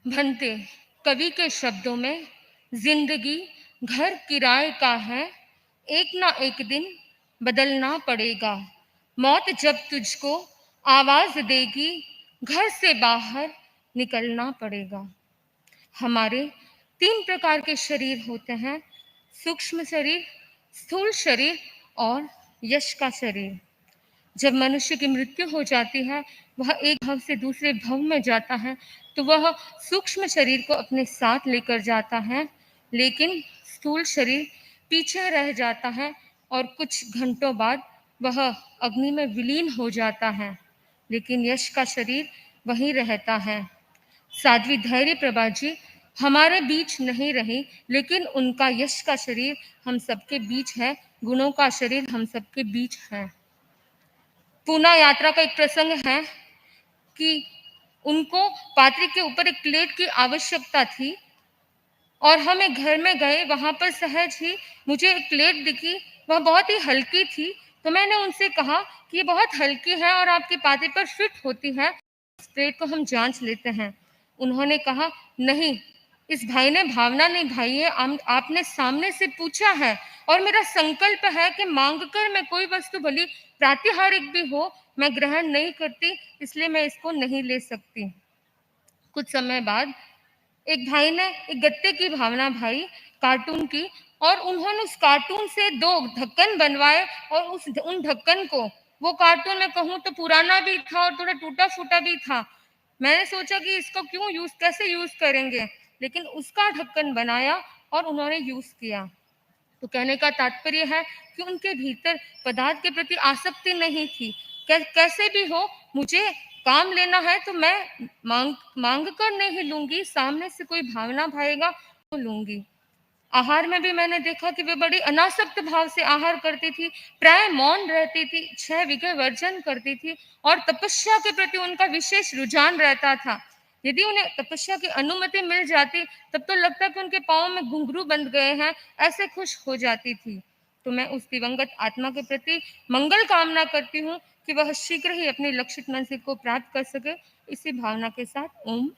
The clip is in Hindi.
भंते कवि के शब्दों में जिंदगी घर किराए का है, एक ना एक दिन बदलना पड़ेगा। मौत जब तुझको आवाज देगी, घर से बाहर निकलना पड़ेगा। हमारे 3 प्रकार के शरीर होते हैं, सूक्ष्म शरीर, स्थूल शरीर और यश का शरीर। जब मनुष्य की मृत्यु हो जाती है, वह एक भव से दूसरे भव में जाता है, तो वह सूक्ष्म शरीर को अपने साथ लेकर जाता है, लेकिन स्थूल शरीर पीछे रह जाता है और कुछ घंटों बाद वह अग्नि में विलीन हो जाता है, लेकिन यश का शरीर वहीं रहता है। साध्वी धैर्य प्रभा जी हमारे बीच नहीं रही, लेकिन उनका यश का शरीर हम सबके बीच है, गुणों का शरीर हम सबके बीच है। पूना यात्रा का एक प्रसंग है कि उनको पात्री के ऊपर एक प्लेट की आवश्यकता थी और हम एक घर में गए, वहां पर सहज ही मुझे एक प्लेट दिखी, वह बहुत ही हल्की थी। तो मैंने उनसे कहा कि ये बहुत हल्की है और आपके पात्री पर फिट होती है, इस प्लेट को हम जांच लेते हैं। उन्होंने कहा नहीं, इस भाई ने भावना नहीं भाई है, आपने सामने से पूछा है और मेरा संकल्प है कि मांगकर मैं कोई वस्तु भली प्रातिहारिक भी हो, मैं ग्रहण नहीं करती, इसलिए मैं इसको नहीं ले सकती। कुछ समय बाद एक भाई ने एक गत्ते की भावना भाई, कार्टून की, और उन्होंने उस कार्टून से 2 ढक्कन बनवाए और उन ढक्कन को, वो कार्टून मैं कहूँ तो पुराना भी था और थोड़ा टूटा फूटा भी था। मैंने सोचा कि इसको कैसे यूज करेंगे, लेकिन उसका ढक्कन बनाया और उन्होंने यूज किया। तो कहने का तात्पर्य है कि उनके भीतर पदार्थ के प्रति आसक्ति नहीं थी। कैसे भी हो, मुझे काम लेना है तो मैं मांग कर नहीं लूंगी, सामने से कोई भावना भाएगा तो लूंगी। आहार में भी मैंने देखा कि वे बड़ी अनासक्त भाव से आहार करती थी, प्राय मौन रहती थी, 6 विघ्न वर्जन करती थी और तपस्या के प्रति उनका विशेष रुझान रहता था। यदि उन्हें तपस्या की अनुमति मिल जाती, तब तो लगता कि उनके पाँव में घुंघरू बंध गए हैं, ऐसे खुश हो जाती थी। तो मैं उस दिवंगत आत्मा के प्रति मंगल कामना करती हूँ कि वह शीघ्र ही अपनी लक्षित मंजिल को प्राप्त कर सके। इसी भावना के साथ ओम।